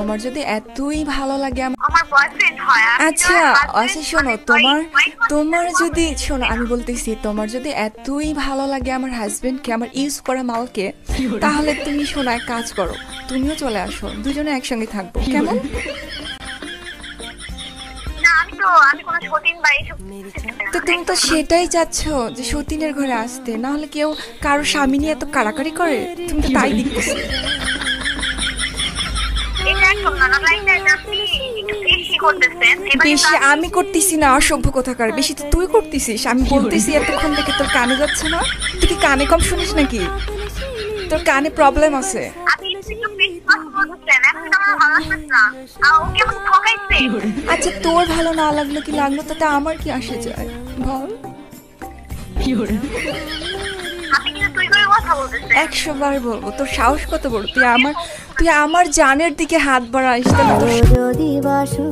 তোমার যদি এতই ভালো লাগে আমার বয়ফ্রেন্ড হয়। আচ্ছা আচ্ছা শোনো, তোমার যদি শোনো আমি বলতেছি, তোমার যদি এতই ভালো লাগে আমার হাজবেন্ডকে, আমার ইউজ করা মালকে, তাহলে তুমি শোনো এক কাজ করো, তুমিও চলে আসো, দুজনে একসঙ্গে থাকবো, কেমন? না আমি কোনো সতীন বা এইসব তো তুমি তো সেটাই চাচ্ছ যে সতীনের ঘরে আসতে, না হলে কেউ কারো স্বামী নিয়ে এত কাড়াকাড়ি করে? তুমি তো তাই দেখতেছি। এটা একদম না, লাইক আপনি একটু বেশি করতেছেন। বেশি আমি করতেছি না, অসভ্য কোথাকার, বেশি তো তুই করতেছিস। আমি বলতেছি এতক্ষণ থেকে তোর কানে যাচ্ছে না? তুই কি কানে কম শুনিস নাকি? তোর কানে প্রবলেম আছে। আপনি একটু বেশি কথা বলতেছেন, এখন আমার ভালো লাগছে না। ওকে আমাকে ঠকাইছে। আচ্ছা তোর ভালো না লাগলো কি লাগলো তাতে আমার কি আসে যায় বল? আপনি কিন্তু তুই করে কথা বলতেছেন। 100 বার বলবো, তোর সাহস কত বড়? তুই আমার জানের দিকে হাত বাড়াইস, তাহলে তোর যদি বাসো